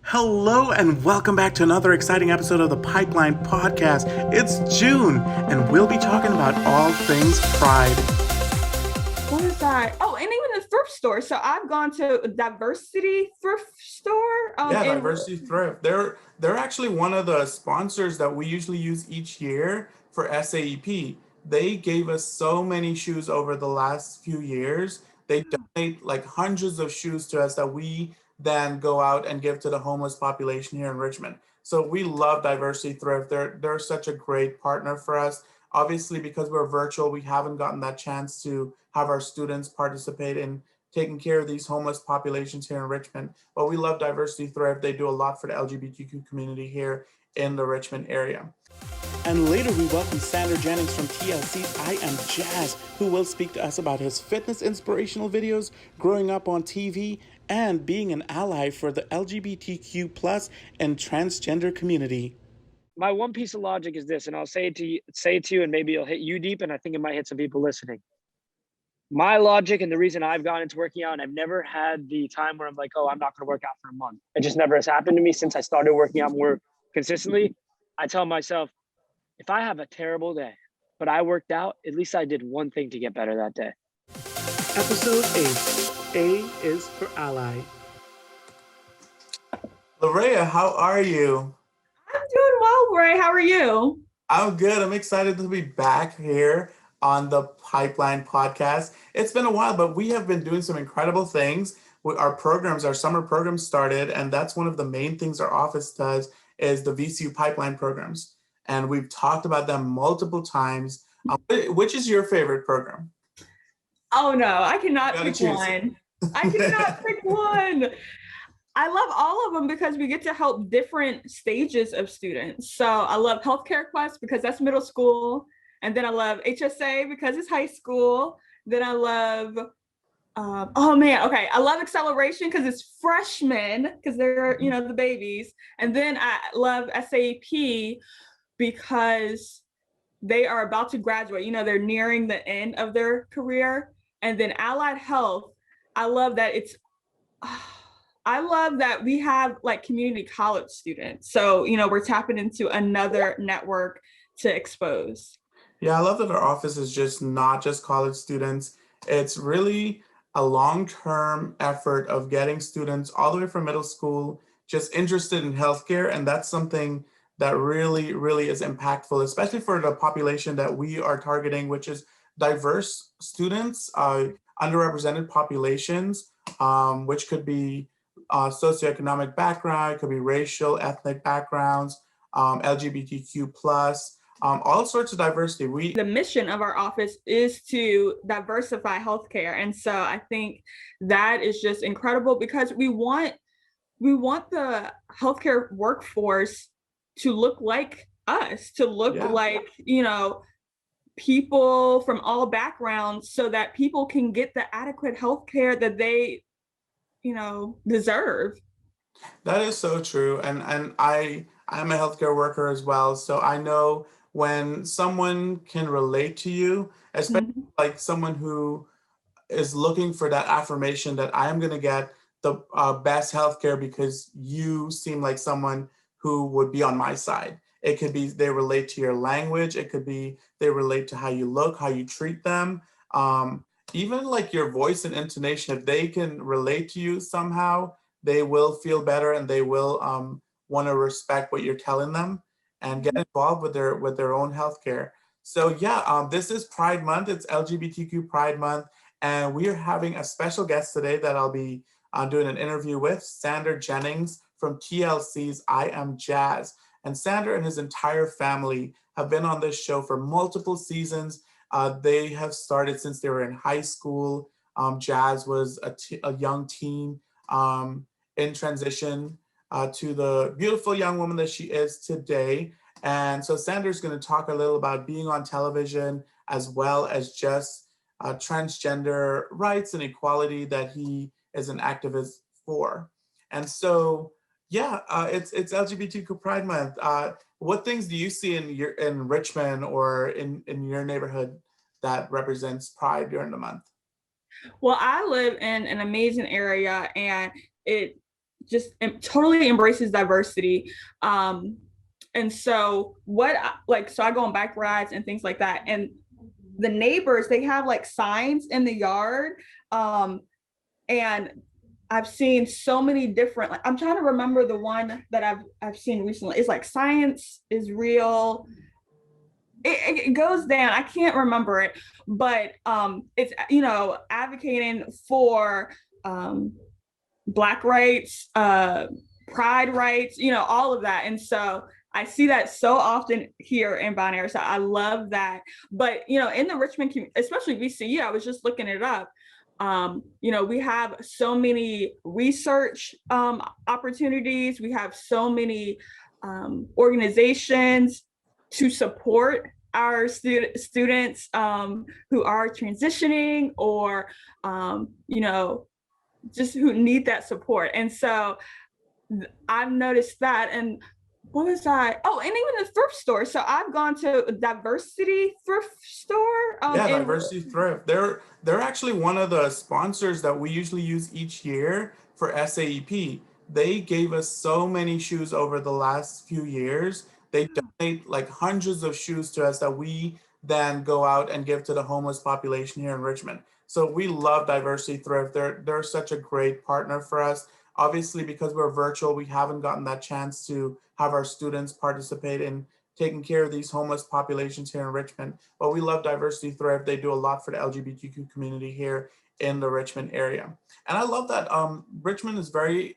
Hello and welcome back to another exciting episode of the Pipeline Podcast. It's June and we'll be talking about all things Pride. What is that? Oh, and even the thrift store. So I've gone to a Diversity thrift store. Diversity Thrift. They're actually one of the sponsors that we usually use each year for SAEP. They gave us so many shoes over the last few years. They donate like hundreds of shoes to us that we then go out and give to the homeless population here in Richmond. So we love Diversity Thrift. They're such a great partner for us. Obviously, because we're virtual, we haven't gotten that chance to have our students participate in taking care of these homeless populations here in Richmond. But we love Diversity Thrift. They do a lot for the LGBTQ community here in the Richmond area. And later we welcome Jennings from TLC's I Am Jazz, who will speak to us about his fitness inspirational videos, growing up on TV, and being an ally for the LGBTQ plus and transgender community. My one piece of logic is this, and I'll say it to you, and maybe it'll hit you deep, and I think it might hit some people listening. My logic and the reason I've gotten into working out, and I've never had the time where I'm like, oh, I'm not going to work out for a month. It just never has happened to me since I started working out more consistently. I tell myself, if I have a terrible day, but I worked out, at least I did one thing to get better that day. Episode 8, A is for Ally. Larea, how are you? I'm doing well, Ray. How are you? I'm good. I'm excited to be back here on the Pipeline Podcast. It's been a while, but we have been doing some incredible things. Our summer programs started, and that's one of the main things our office does is the Vcu Pipeline Programs. And we've talked about them multiple times. Which is your favorite program? Oh, no, I cannot pick one. I cannot pick one. I love all of them because we get to help different stages of students. So I love Healthcare Quest because that's middle school. And then I love HSA because it's high school. Then I love, I love Acceleration because it's freshmen because they're, the babies. And then I love SAP because they are about to graduate. They're nearing the end of their career. And then Allied Health, I love that we have like community college students. So, we're tapping into another network to expose. Yeah, I love that our office is just not just college students. It's really a long-term effort of getting students all the way from middle school just interested in healthcare. And that's something that really, really is impactful, especially for the population that we are targeting, which is diverse students, underrepresented populations, which could be socioeconomic background, it could be racial, ethnic backgrounds, LGBTQ plus, all sorts of diversity. The mission of our office is to diversify healthcare. And so I think that is just incredible because we want the healthcare workforce to look like us, to look like, people from all backgrounds so that people can get the adequate healthcare that they, deserve. That is so true. And I'm a healthcare worker as well. So I know when someone can relate to you, especially like someone who is looking for that affirmation that I am going to get the best healthcare because you seem like someone who would be on my side. It could be they relate to your language. It could be they relate to how you look, how you treat them. Even like your voice and intonation, if they can relate to you somehow, they will feel better and they will want to respect what you're telling them and get involved with their own healthcare. So this is Pride Month. It's LGBTQ Pride Month. And we are having a special guest today that I'll be doing an interview with, Jennings from TLC's I Am Jazz. And Sander and his entire family have been on this show for multiple seasons. They have started since they were in high school. Jazz was a young teen in transition to the beautiful young woman that she is today. And so Sander's going to talk a little about being on television as well as just transgender rights and equality that he is an activist for. And so, it's LGBTQ Pride Month. What things do you see in Richmond or in your neighborhood that represents Pride during the month? Well, I live in an amazing area, and it just totally embraces diversity. And so so I go on bike rides and things like that. And the neighbors, they have like signs in the yard. And I've seen so many different, like, I'm trying to remember the one that I've seen recently. It's like science is real. It goes down. I can't remember it, but it's, advocating for Black rights, pride rights, all of that. And so I see that so often here in Bonaire. So I love that. But, in the Richmond community, especially VCU, I was just looking it up. We have so many research opportunities. We have so many organizations to support our students who are transitioning or, just who need that support. And so I've noticed that. And what was I? Oh, and even the thrift store. So I've gone to a diversity thrift store. Diversity Thrift. They're actually one of the sponsors that we usually use each year for SAEP. They gave us so many shoes over the last few years. They donate like hundreds of shoes to us that we then go out and give to the homeless population here in Richmond. So we love Diversity Thrift. They're such a great partner for us. Obviously, because we're virtual, we haven't gotten that chance to have our students participate in taking care of these homeless populations here in Richmond. But we love Diversity Thrift. They do a lot for the LGBTQ community here in the Richmond area. And I love that Richmond is very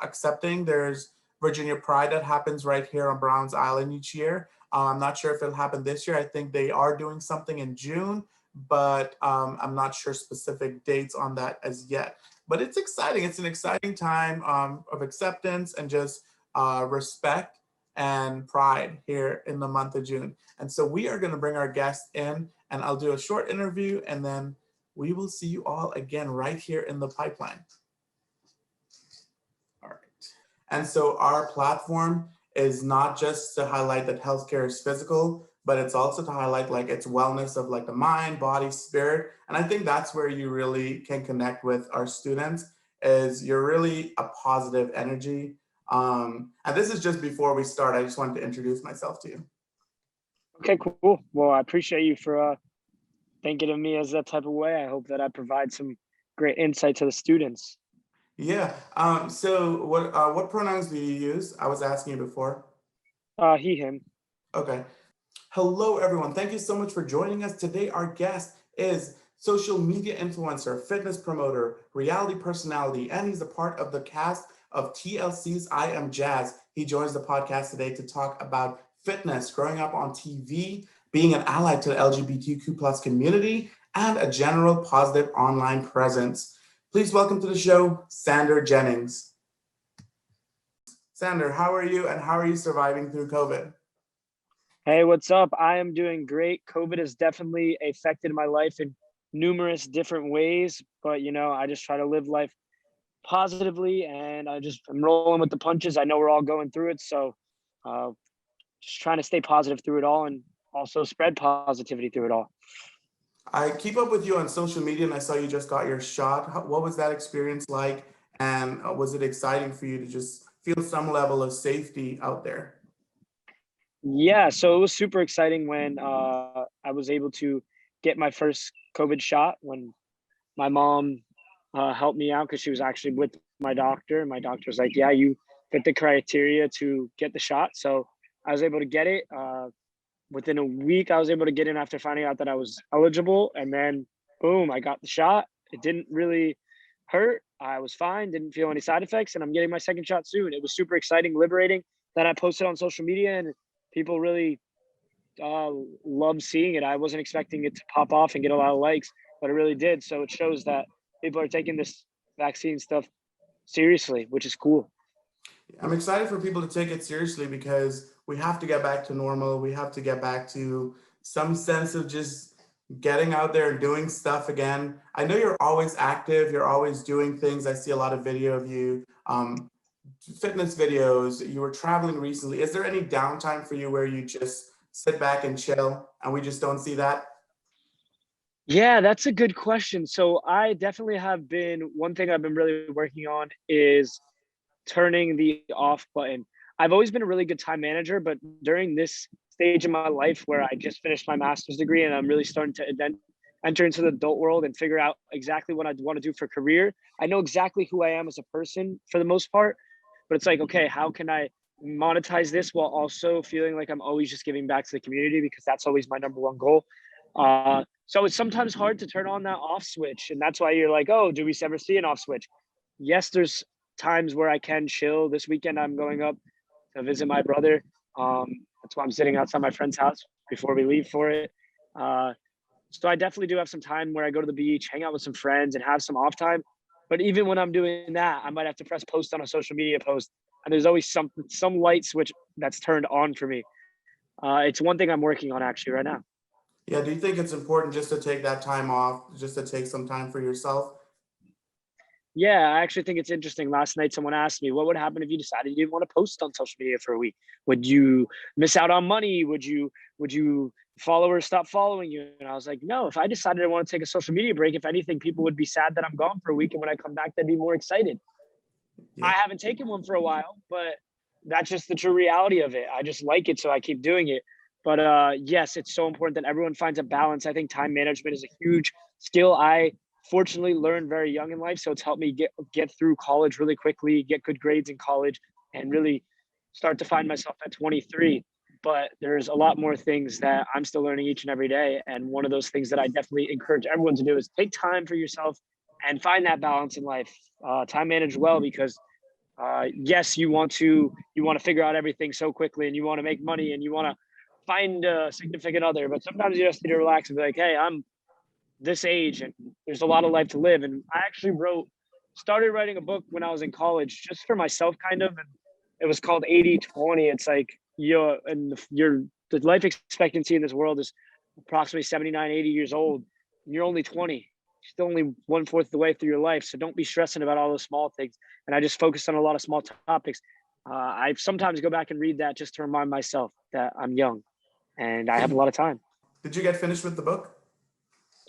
accepting. There's Virginia Pride that happens right here on Browns Island each year. I'm not sure if it'll happen this year. I think they are doing something in June, but I'm not sure specific dates on that as yet. But it's exciting. It's an exciting time of acceptance and just respect and pride here in the month of June. And so we are going to bring our guests in, and I'll do a short interview, and then we will see you all again right here in the pipeline. All right. And so our platform is not just to highlight that healthcare is physical, but it's also to highlight like its wellness of like the mind, body, spirit. And I think that's where you really can connect with our students, is you're really a positive energy. And this is just before we start. I just wanted to introduce myself to you. Okay, cool. Well, I appreciate you for thinking of me as that type of way. I hope that I provide some great insight to the students. Yeah. So what pronouns do you use? I was asking you before. He, him. Okay. Hello, everyone. Thank you so much for joining us today. Our guest is social media influencer, fitness promoter, reality personality, and he's a part of the cast of TLC's I Am Jazz. He joins the podcast today to talk about fitness, growing up on TV, being an ally to the LGBTQ plus community, and a general positive online presence. Please welcome to the show, Sander Jennings. Sander, how are you, and how are you surviving through COVID? Hey, what's up? I am doing great. COVID has definitely affected my life in numerous different ways, but I just try to live life positively, and I'm rolling with the punches. I know we're all going through it, so just trying to stay positive through it all and also spread positivity through it all. I keep up with you on social media, and I saw you just got your shot. What was that experience like? And was it exciting for you to just feel some level of safety out there? Yeah, so it was super exciting when I was able to get my first COVID shot, when my mom helped me out because she was actually with my doctor. And my doctor was like, yeah, you fit the criteria to get the shot. So I was able to get it. Within a week, I was able to get in after finding out that I was eligible. And then, boom, I got the shot. It didn't really hurt. I was fine, didn't feel any side effects, and I'm getting my second shot soon. It was super exciting, liberating. Then I posted on social media, and people really loved seeing it. I wasn't expecting it to pop off and get a lot of likes, but it really did. So it shows that people are taking this vaccine stuff seriously, which is cool. I'm excited for people to take it seriously because we have to get back to normal. We have to get back to some sense of just getting out there and doing stuff again. I know you're always active. You're always doing things. I see a lot of video of you, fitness videos. You were traveling recently. Is there any downtime for you where you just sit back and chill and we just don't see that? Yeah, that's a good question. So I definitely have been, one thing I've been really working on is turning the off button. I've always been a really good time manager, but during this stage in my life where I just finished my master's degree and I'm really starting to then enter into the adult world and figure out exactly what I want to do for career, I know exactly who I am as a person for the most part, but it's like, okay, how can I monetize this while also feeling like I'm always just giving back to the community, because that's always my number one goal. So it's sometimes hard to turn on that off switch. And that's why you're like, oh, do we ever see an off switch? Yes, there's times where I can chill. This weekend, I'm going up to visit my brother. That's why I'm sitting outside my friend's house before we leave for it. So I definitely do have some time where I go to the beach, hang out with some friends, and have some off time. But even when I'm doing that, I might have to press post on a social media post, and there's always some light switch that's turned on for me. It's one thing I'm working on actually right now. Yeah, do you think it's important just to take that time off, just to take some time for yourself? Yeah, I actually think it's interesting. Last night, someone asked me, what would happen if you decided you didn't want to post on social media for a week? Would you miss out on money? Would you followers stop following you? And I was like, no, if I decided I want to take a social media break, if anything, people would be sad that I'm gone for a week. And when I come back, they'd be more excited. Yeah. I haven't taken one for a while, but that's just the true reality of it. I just like it, so I keep doing it. But yes, it's so important that everyone finds a balance. I think time management is a huge skill I fortunately learned very young in life, so it's helped me get through college really quickly, get good grades in college, and really start to find myself at 23. But there's a lot more things that I'm still learning each and every day. And one of those things that I definitely encourage everyone to do is take time for yourself and find that balance in life. Time manage well, because yes, you want to figure out everything so quickly, and you want to make money, and you want to find a significant other, but sometimes you just need to relax and be like, hey, I'm this age and there's a lot of life to live. And I actually started writing a book when I was in college, just for myself kind of, and it was called 80-20. It's like the life expectancy in this world is approximately 79, 80 years old. And you're only 20. Still only 1/4 of the way through your life. So don't be stressing about all those small things. And I just focused on a lot of small topics. I sometimes go back and read that just to remind myself that I'm young and I have a lot of time. Did you get finished with the book?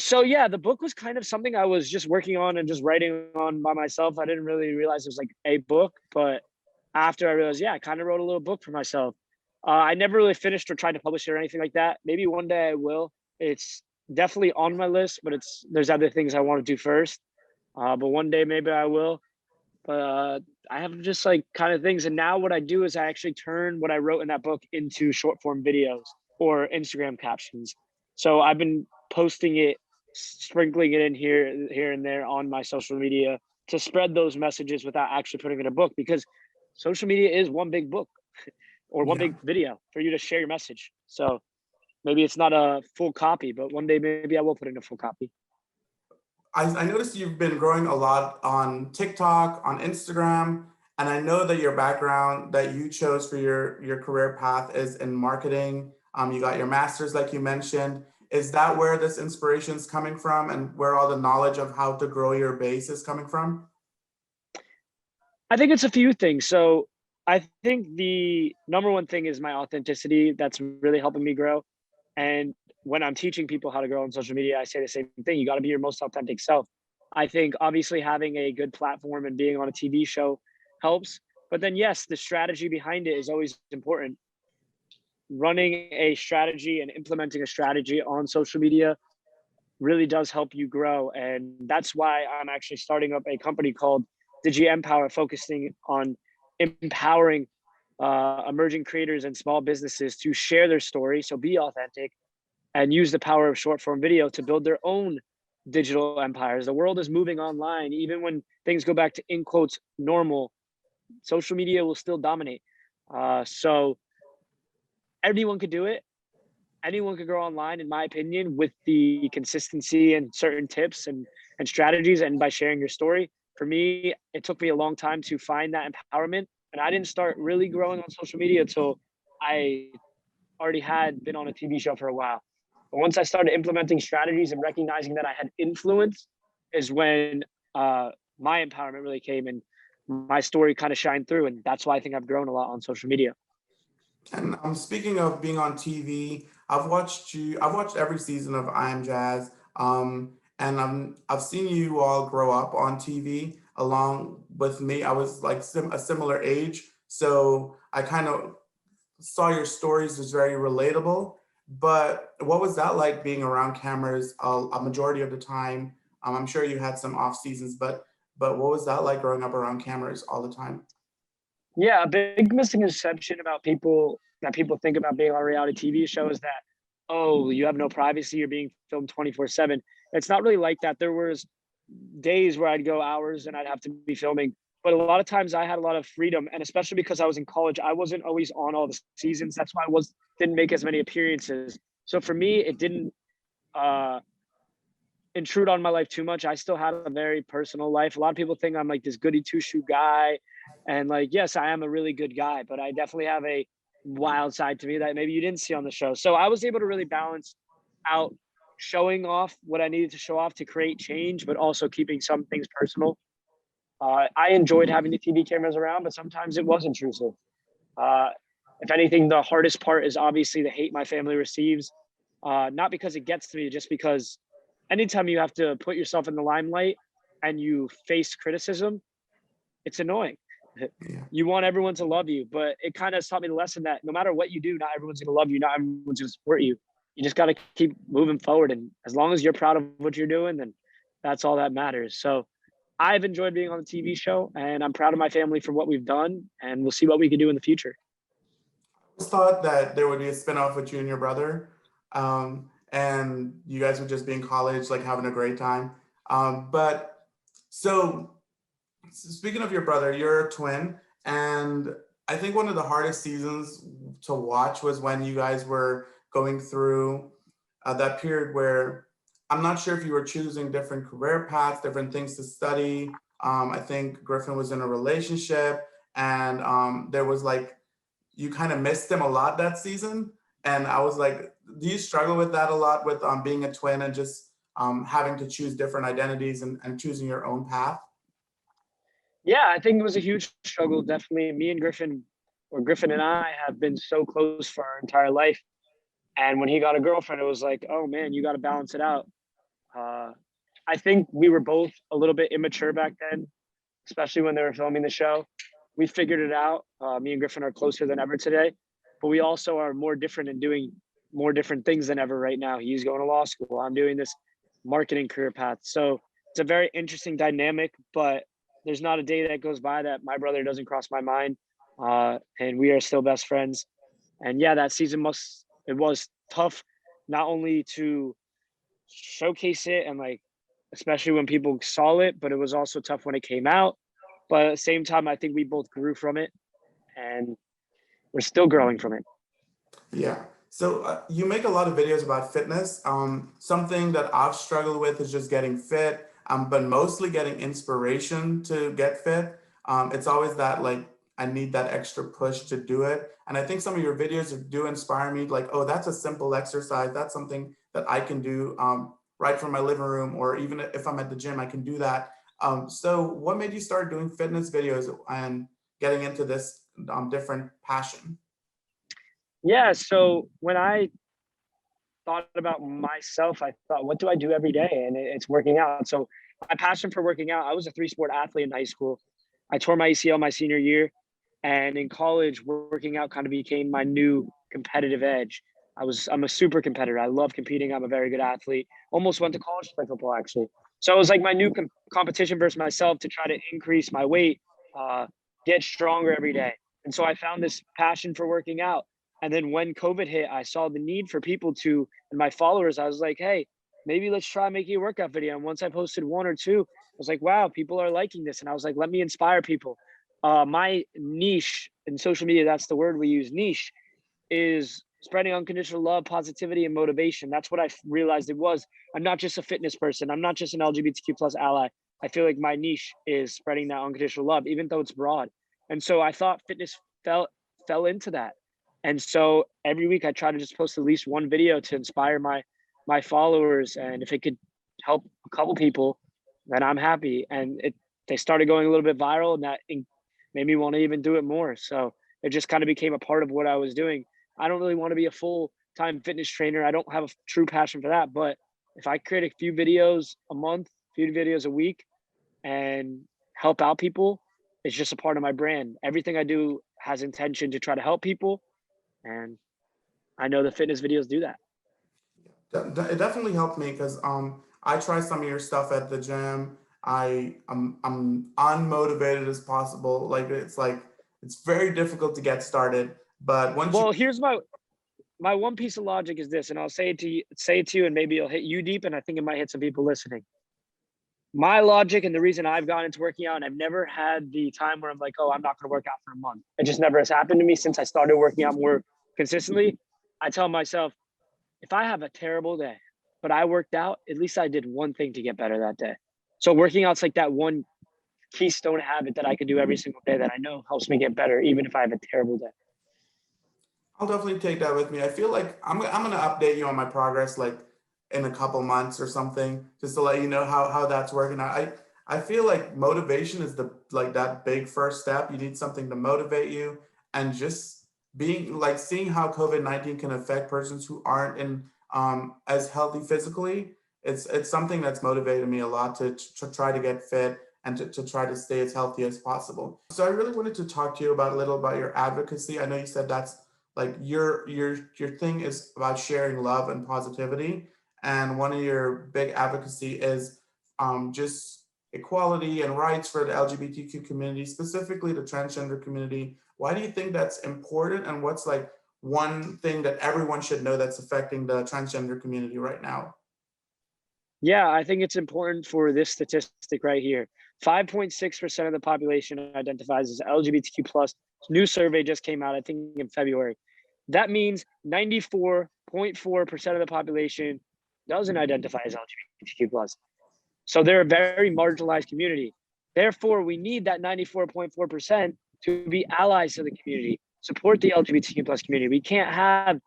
So yeah, the book was kind of something I was just working on and just writing on by myself. I didn't really realize it was like a book, but after I realized, yeah, I kind of wrote a little book for myself. I never really finished or tried to publish it or anything like that. Maybe one day I will. It's definitely on my list, but there's other things I want to do first. But one day maybe I will. But I have just like kind of things. And now what I do is I actually turn what I wrote in that book into short form videos or Instagram captions. So I've been posting it, sprinkling it in here and there on my social media to spread those messages without actually putting it in a book, because social media is one big book or one big video for you to share your message. So maybe it's not a full copy, but one day maybe I will put in a full copy. I noticed you've been growing a lot on TikTok, on Instagram, and I know that your background that you chose for your career path is in marketing. You got your master's, like you mentioned. Is that where this inspiration is coming from, and where all the knowledge of how to grow your base is coming from? I think it's a few things. So I think the number one thing is my authenticity. That's really helping me grow. And when I'm teaching people how to grow on social media, I say the same thing. You got to be your most authentic self. I think obviously having a good platform and being on a TV show helps. But then, yes, the strategy behind it is always important. Running a strategy and implementing a strategy on social media really does help you grow. And that's why I'm actually starting up a company called Digi Empower, focusing on empowering emerging creators and small businesses to share their story. So be authentic and use the power of short form video to build their own digital empires. The world is moving online. Even when things go back to, in quotes, normal, social media will still dominate. So anyone could do it. Anyone could grow online, in my opinion, with the consistency and certain tips and strategies, and by sharing your story. For me, it took me a long time to find that empowerment. And I didn't start really growing on social media until I already had been on a TV show for a while. But once I started implementing strategies and recognizing that I had influence is when my empowerment really came and my story kind of shined through. And that's why I think I've grown a lot on social media. And speaking of being on TV, I've watched every season of I Am Jazz, and I've seen you all grow up on TV. along with me. I was like a similar age. So I kind of saw your stories as very relatable. But what was that like being around cameras a majority of the time? I'm sure you had some off seasons, but what was that like growing up around cameras all the time? Yeah, a big misconception about people that people think about being on a reality TV show is that, oh, you have no privacy, you're being filmed 24/7. It's not really like that. There was days where I'd go hours and I'd have to be filming, but a lot of times I had a lot of freedom, and especially because I was in college, I wasn't always on all the seasons. That's why I didn't make as many appearances. So for me, it didn't uh intrude on my life too much. I still had a very personal life. A lot of people think I'm like this goody two shoe guy. And like, yes, I am a really good guy, but I definitely have a wild side to me that maybe you didn't see on the show. So I was able to really balance out showing off what I needed to show off to create change, but also keeping some things personal. I enjoyed having the TV cameras around, but sometimes it was intrusive. Uh, if anything, the hardest part is obviously the hate my family receives. Not because it gets to me, just because anytime you have to put yourself in the limelight and you face criticism, it's annoying. Yeah. You want everyone to love you, but it kind of taught me the lesson that no matter what you do, not everyone's going to love you, not everyone's going to support you. You just got to keep moving forward, and as long as you're proud of what you're doing, then that's all that matters. So I've enjoyed being on the TV show, and I'm proud of my family for what we've done, and we'll see what we can do in the future. I just thought that there would be a spinoff with you and your brother, and you guys would just be in college, like having a great time. But so speaking of your brother, you're a twin, and I think one of the hardest seasons to watch was when you guys were going through that period where I'm not sure if you were choosing different career paths, different things to study. I think Griffin was in a relationship, and there was like, you kind of missed him a lot that season. And I was like, do you struggle with that a lot with being a twin and just having to choose different identities and choosing your own path? Yeah, I think it was a huge struggle. Definitely, me and Griffin, or Griffin and I, have been so close for our entire life. And when he got a girlfriend, it was like, oh man, you got to balance it out. Uh, I think we were both a little bit immature back then, especially when they were filming the show. We figured it out. Me and Griffin are closer than ever today, but we also are more different and doing more different things than ever right now. He's going to law school. I'm doing this marketing career path. So it's a very interesting dynamic, but there's not a day that goes by that my brother doesn't cross my mind. And we are still best friends. And yeah, that season it was tough, not only to showcase it and like, especially when people saw it, but it was also tough when it came out. But at the same time, I think we both grew from it, and we're still growing from it. Yeah. So you make a lot of videos about fitness. Something that I've struggled with is just getting fit, but mostly getting inspiration to get fit. It's always that like, I need that extra push to do it. And I think some of your videos do inspire me, like, oh, that's a simple exercise. That's something that I can do right from my living room, or even if I'm at the gym, I can do that. So what made you start doing fitness videos and getting into this different passion? Yeah. So when I thought about myself, I thought, what do I do every day? And it's working out. So my passion for working out, I was a 3-sport athlete in high school. I tore my ACL my senior year. And in college, working out kind of became my new competitive edge. I'm a super competitor. I love competing. I'm a very good athlete. Almost went to college to play football, actually. So it was like my new competition versus myself to try to increase my weight, uh, get stronger every day. And so I found this passion for working out. And then when COVID hit, I saw the need for people to, and my followers, I was like, hey, maybe let's try making a workout video. And once I posted 1 or 2, I was like, wow, people are liking this. And I was like, let me inspire people. My niche in social media, that's the word we use, niche, is spreading unconditional love, positivity, and motivation. That's what I realized it was. I'm not just a fitness person. I'm not just an LGBTQ plus ally. I feel like my niche is spreading that unconditional love, even though it's broad. And so I thought fitness fell into that. And so every week I try to just post at least one video to inspire my followers. And if it could help a couple people, then I'm happy. And they started going a little bit viral, and that made me want to even do it more. So it just kind of became a part of what I was doing. I don't really want to be a full-time fitness trainer. I don't have a true passion for that. But if I create a few videos a month, few videos a week, and help out people is just a part of my brand. Everything I do has intention to try to help people, and I know the fitness videos do that. It definitely helped me because I try some of your stuff at the gym. I'm unmotivated as possible. Like it's very difficult to get started. But once you Well, here's my one piece of logic is this, and I'll say it to you, and maybe it'll hit you deep, and I think it might hit some people listening. My logic and the reason I've gone into working out, and I've never had the time where I'm like, oh, I'm not going to work out for a month. It just never has happened to me since I started working out more consistently. I tell myself, if I have a terrible day, but I worked out, at least I did one thing to get better that day. So working out's like that one keystone habit that I could do every single day that I know helps me get better, even if I have a terrible day. I'll definitely take that with me. I feel like I'm gonna update you on my progress like in a couple months or something, just to let you know how that's working. I feel like motivation is the like that big first step. You need something to motivate you, and just being like seeing how COVID-19 can affect persons who aren't in as healthy physically. It's something that's motivated me a lot to try to get fit and to try to stay as healthy as possible. So I really wanted to talk to you about a little about your advocacy. I know you said that's like your thing is about sharing love and positivity, and one of your big advocacy is just equality and rights for the LGBTQ community, specifically the transgender community. Why do you think that's important, and what's like one thing that everyone should know that's affecting the transgender community right now? Yeah, I think it's important for this statistic right here. 5.6% of the population identifies as LGBTQ plus. New survey just came out, I think in February. That means 94.4% of the population doesn't identify as LGBTQ plus. So they're a very marginalized community. Therefore, we need that 94.4% to be allies to the community, support the LGBTQ plus community. We can't have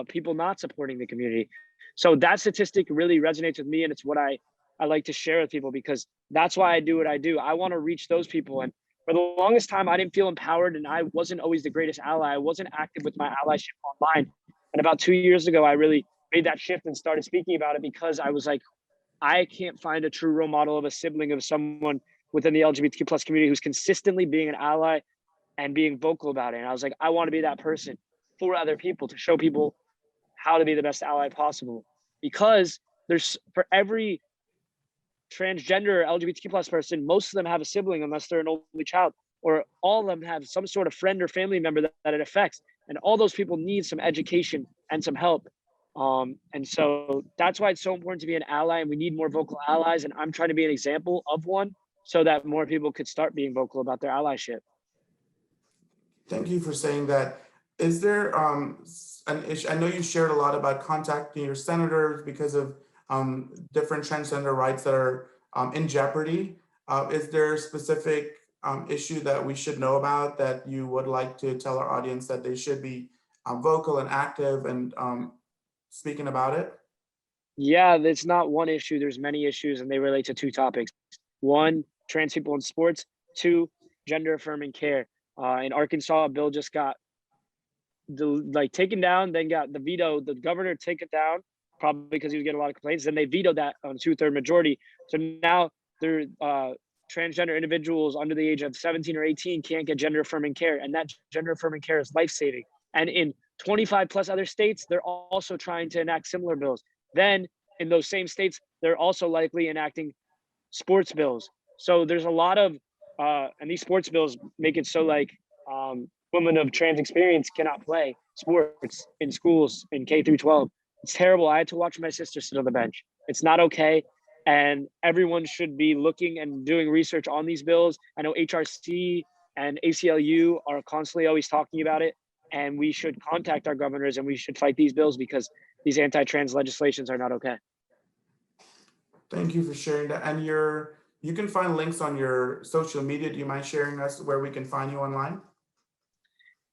people not supporting the community. So that statistic really resonates with me, and it's what I like to share with people, because that's why I do what I do. I want to reach those people. And for the longest time, I didn't feel empowered, and I wasn't always the greatest ally. I wasn't active with my allyship online. And about 2 years ago, I really made that shift and started speaking about it, because I was like, I can't find a true role model of a sibling of someone within the LGBTQ plus community who's consistently being an ally and being vocal about it. And I was like, I want to be that person for other people, to show people how to be the best ally possible. Because there's, for every transgender LGBTQ plus person, most of them have a sibling unless they're an only child, or all of them have some sort of friend or family member that it affects. And all those people need some education and some help. And so that's why it's so important to be an ally, and we need more vocal allies. And I'm trying to be an example of one, so that more people could start being vocal about their allyship. Thank you for saying that. Is there an issue? I know you shared a lot about contacting your senators because of different transgender rights that are in jeopardy. Is there a specific issue that we should know about that you would like to tell our audience that they should be vocal and active and speaking about it? Yeah, it's not one issue. There's many issues, and they relate to two topics. One, trans people in sports. Two, gender affirming care. In Arkansas, a bill just got taken down, then got the veto. The governor took it down, probably because he was getting a lot of complaints. Then they vetoed that on a 2/3 majority. So now they're transgender individuals under the age of 17 or 18 can't get gender affirming care, and that gender affirming care is life saving. And in 25 plus other states, they're also trying to enact similar bills. Then in those same states, they're also likely enacting sports bills. So there's a lot of, and these sports bills make it so like women of trans experience cannot play sports in schools in K through 12. It's terrible. I had to watch my sister sit on the bench. It's not okay. And everyone should be looking and doing research on these bills. I know HRC and ACLU are constantly always talking about it. And we should contact our governors, and we should fight these bills, because these anti-trans legislations are not okay. Thank you for sharing that. And you can find links on your social media. Do you mind sharing us where we can find you online?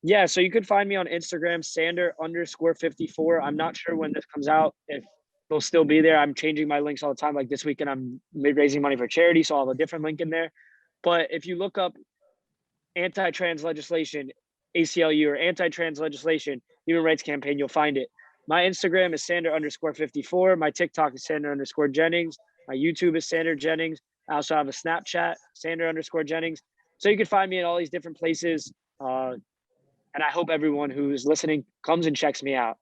Yeah, so you could find me on Instagram, Sander_54. I'm not sure when this comes out, if they'll still be there. I'm changing my links all the time. Like this weekend, I'm raising money for charity, so I'll have a different link in there. But if you look up anti-trans legislation, ACLU, or anti-trans legislation, human rights campaign, you'll find it. My Instagram is Sander_54. My TikTok is Sander_Jennings. My YouTube is Sander Jennings. I also have a Snapchat, Sander_Jennings. So you can find me in all these different places. And I hope everyone who's listening comes and checks me out.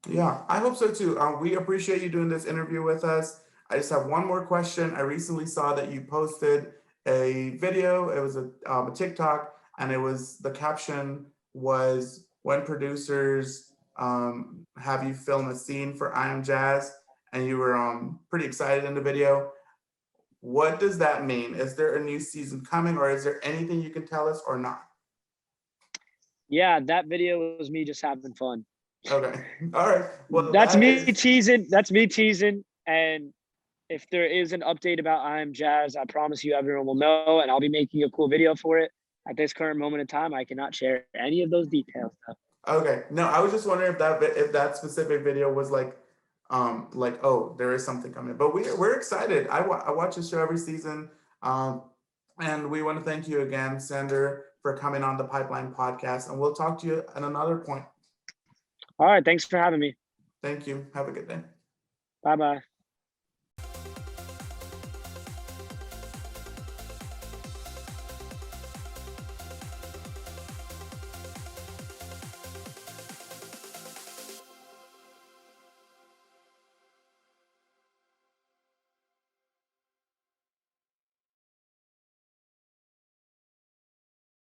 Yeah, I hope so too. We appreciate you doing this interview with us. I just have one more question. I recently saw that you posted a video. It was a TikTok, and the caption was, "When producers have you film a scene for I Am Jazz," and you were pretty excited in the video. What does that mean? Is there a new season coming, or is there anything you can tell us or not? Yeah, that video was me just having fun. Okay. All right. Well, that's me teasing. That's me teasing. And if there is an update about I Am Jazz, I promise you everyone will know, and I'll be making a cool video for it. At this current moment in time, I cannot share any of those details though. Okay. No, I was just wondering if that specific video was like oh, there is something coming. But we're excited. I watch the show every season. And we want to thank you again, Sander, for coming on the Pipeline Podcast. And we'll talk to you at another point. All right. Thanks for having me. Thank you. Have a good day. Bye-bye.